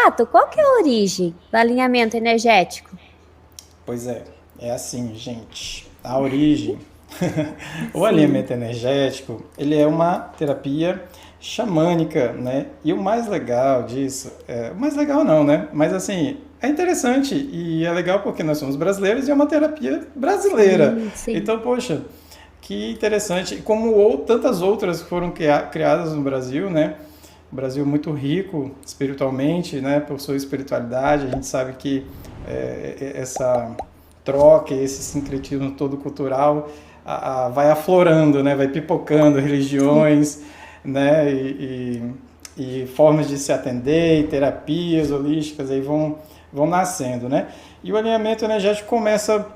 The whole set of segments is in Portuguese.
fato, qual que é a origem do alinhamento energético? Pois é assim, gente. A origem, o Sim, alinhamento energético, ele é uma terapia xamânica, né? E o mais legal disso, o mais legal não, né? Mas assim, é interessante e é legal porque nós somos brasileiros e é uma terapia brasileira. sim, sim. Então, poxa, que interessante. Como tantas outras que foram criadas no Brasil, né? O Brasil é muito rico espiritualmente, né? Por sua espiritualidade. A gente sabe que essa troca, esse sincretismo todo cultural vai aflorando, né? Vai pipocando Sim. religiões, né? E formas de se atender, e terapias holísticas aí vão nascendo, né? E o alinhamento energético começa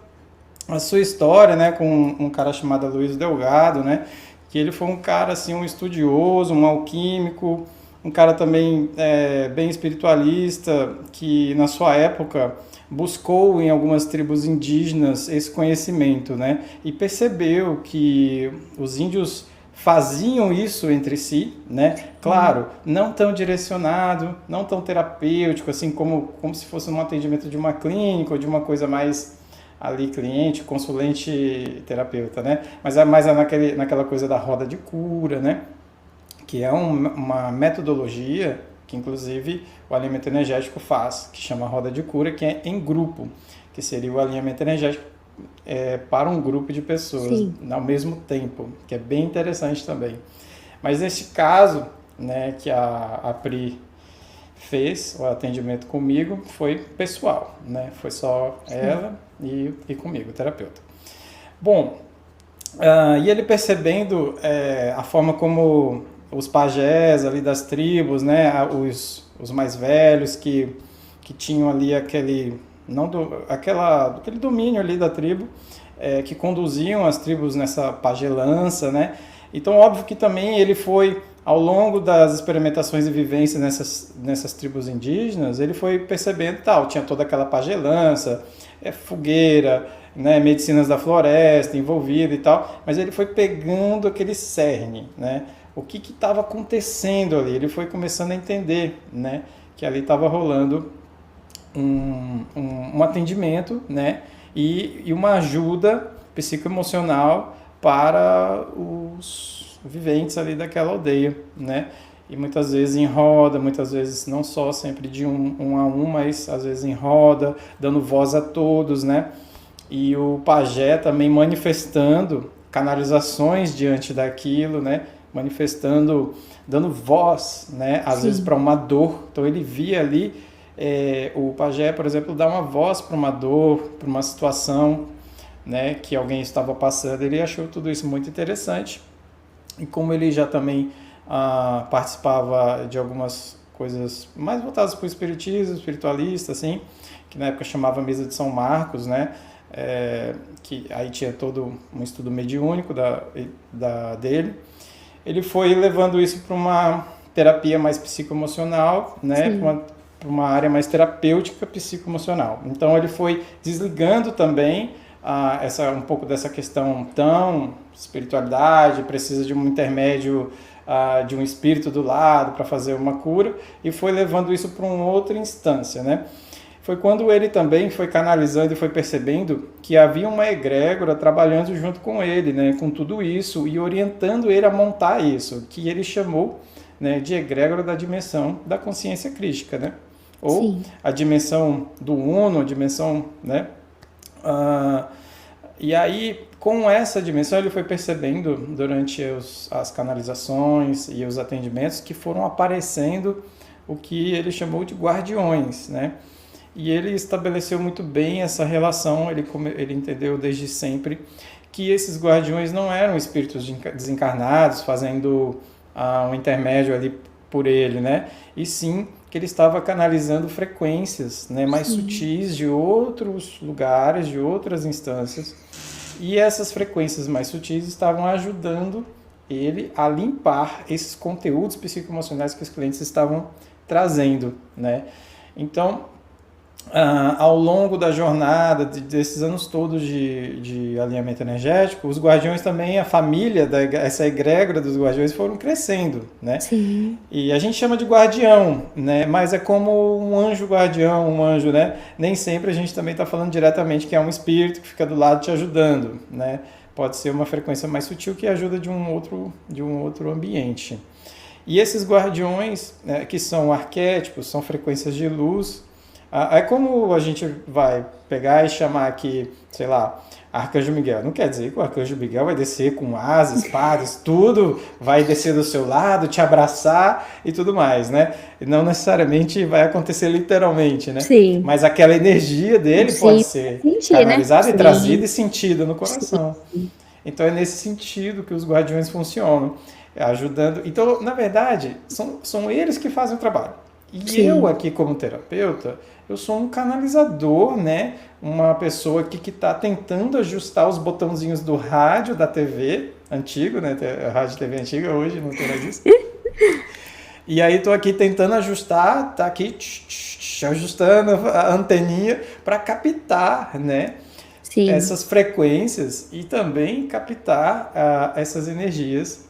a sua história, né, com um cara chamado Luiz Delgado, né, que ele foi um cara assim, um estudioso, um alquímico, um cara também bem espiritualista, que na sua época buscou em algumas tribos indígenas esse conhecimento, né, e percebeu que os índios faziam isso entre si, né? Claro, não tão direcionado, não tão terapêutico, assim como se fosse um atendimento de uma clínica ou de uma coisa mais ali cliente, consulente, terapeuta, né? Mas é mais naquela coisa da roda de cura, né? Que é uma metodologia que inclusive o alinhamento energético faz, que chama roda de cura, que é em grupo, que seria o alinhamento energético para um grupo de pessoas Sim. ao mesmo tempo, que é bem interessante também. Mas nesse caso, né, que a Pri fez o atendimento comigo foi pessoal, né? Foi só Sim. ela e comigo, o terapeuta. Bom, e ele percebendo a forma como os pajés ali das tribos, né, os mais velhos que tinham ali não aquele domínio ali da tribo, que conduziam as tribos nessa pagelança, né? Então, óbvio que também ele foi, ao longo das experimentações e vivências nessas tribos indígenas, ele foi percebendo tal, tinha toda aquela pagelança, fogueira, né, medicinas da floresta envolvida e tal, mas ele foi pegando aquele cerne, né? O que estava acontecendo ali? Ele foi começando a entender, né, que ali estava rolando um atendimento, né, e uma ajuda psicoemocional para os viventes ali daquela aldeia, né? E muitas vezes em roda, muitas vezes não só sempre de um a um, mas às vezes em roda, dando voz a todos, né? E o pajé também manifestando canalizações diante daquilo, né? Manifestando, dando voz, né? Às vezes Sim. para uma dor. Então ele via ali o pajé, por exemplo, dar uma voz para uma dor, para uma situação, né, que alguém estava passando. Ele achou tudo isso muito interessante. E como ele já também participava de algumas coisas mais voltadas para o espiritismo, espiritualista, assim, que na época chamava Mesa de São Marcos, né? Que aí tinha todo um estudo mediúnico dele. Ele foi levando isso para uma terapia mais psicoemocional, né? Sim. Para uma área mais terapêutica psicoemocional. Então ele foi desligando também um pouco dessa questão tão espiritualidade, precisa de um intermédio, de um espírito do lado para fazer uma cura, e foi levando isso para uma outra instância, né? Foi quando ele também foi canalizando e foi percebendo que havia uma egrégora trabalhando junto com ele, né, com tudo isso, e orientando ele a montar isso, que ele chamou, né, de egrégora da dimensão da consciência crística, né? Ou Sim. a dimensão do uno, a dimensão, né? Ah, e aí, com essa dimensão, ele foi percebendo durante as canalizações e os atendimentos que foram aparecendo o que ele chamou de guardiões, né? E ele estabeleceu muito bem essa relação, ele entendeu desde sempre que esses guardiões não eram espíritos desencarnados fazendo um intermédio ali por ele, né? E sim que ele estava canalizando frequências, né, mais Sim. sutis de outros lugares, de outras instâncias. E essas frequências mais sutis estavam ajudando ele a limpar esses conteúdos psicoemocionais que os clientes estavam trazendo, né? Então, ao longo da jornada, desses anos todos de alinhamento energético, os guardiões também, a família, essa egrégora dos guardiões foram crescendo, né? Sim. E a gente chama de guardião, né? Mas é como um anjo guardião, um anjo, né? Nem sempre a gente também está falando diretamente que é um espírito que fica do lado te ajudando, né? Pode ser uma frequência mais sutil que ajuda de um outro ambiente. E esses guardiões, né, que são arquétipos, são frequências de luz. É como a gente vai pegar e chamar aqui, sei lá, Arcanjo Miguel. Não quer dizer que o Arcanjo Miguel vai descer com asas, espadas, tudo, vai descer do seu lado, te abraçar e tudo mais, né? E não necessariamente vai acontecer literalmente, né? Sim. Mas aquela energia dele Sim, pode ser sentir, canalizada né? e Sim. trazida e sentida no coração. Sim. Então é nesse sentido que os guardiões funcionam, ajudando. Então, na verdade, são eles que fazem o trabalho. E Sim. eu aqui como terapeuta, eu sou um canalizador, né? Uma pessoa aqui que está tentando ajustar os botãozinhos do rádio, da TV antigo, né? Rádio e TV antiga hoje, não tem mais isso. E aí estou aqui tentando ajustar, tá aqui ajustando a anteninha para captar, né? Sim. Essas frequências e também captar essas energias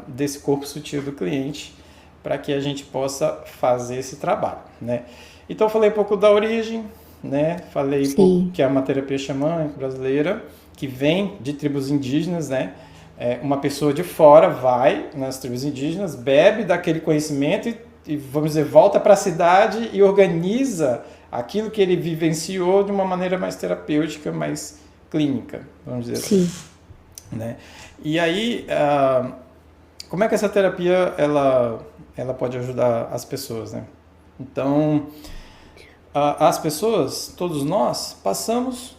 desse corpo sutil do cliente para que a gente possa fazer esse trabalho, né? Então eu falei um pouco da origem, né? Falei um pouco que é uma terapia xamânica brasileira que vem de tribos indígenas, né? Uma pessoa de fora vai nas tribos indígenas, bebe daquele conhecimento e vamos dizer, volta para a cidade e organiza aquilo que ele vivenciou de uma maneira mais terapêutica, mais clínica, vamos dizer assim. Né? E aí, como é que essa terapia ela pode ajudar as pessoas? Né? Então, as pessoas, todos nós, passamos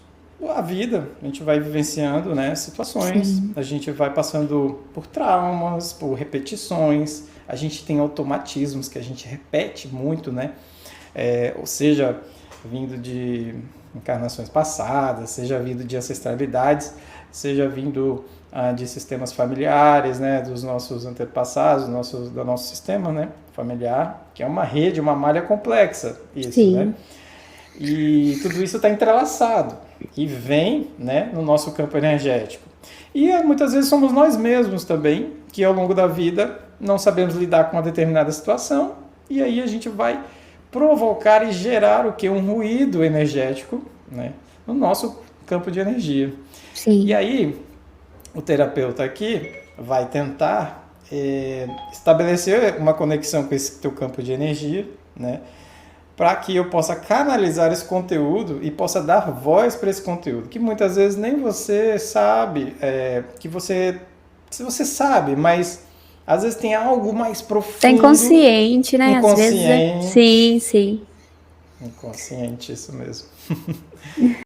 a vida, a gente vai vivenciando, né, situações, a gente vai passando por traumas, por repetições, a gente tem automatismos que a gente repete muito, né? Ou seja, vindo de encarnações passadas, seja vindo de ancestralidades, seja vindo de sistemas familiares, né, dos nossos antepassados, do nosso sistema, né, familiar, que é uma rede, uma malha complexa, isso, né? E tudo isso está entrelaçado e vem, né, no nosso campo energético. E muitas vezes somos nós mesmos também, que ao longo da vida não sabemos lidar com uma determinada situação, e aí a gente vai provocar e gerar o que? Um ruído energético, né, no nosso campo de energia. Sim. E aí o terapeuta aqui vai tentar estabelecer uma conexão com esse teu campo de energia, né, para que eu possa canalizar esse conteúdo e possa dar voz para esse conteúdo, que muitas vezes nem você sabe, se você sabe, mas às vezes tem algo mais profundo. Tá inconsciente, né? Inconsciente. Às vezes, sim. Inconsciente, isso mesmo.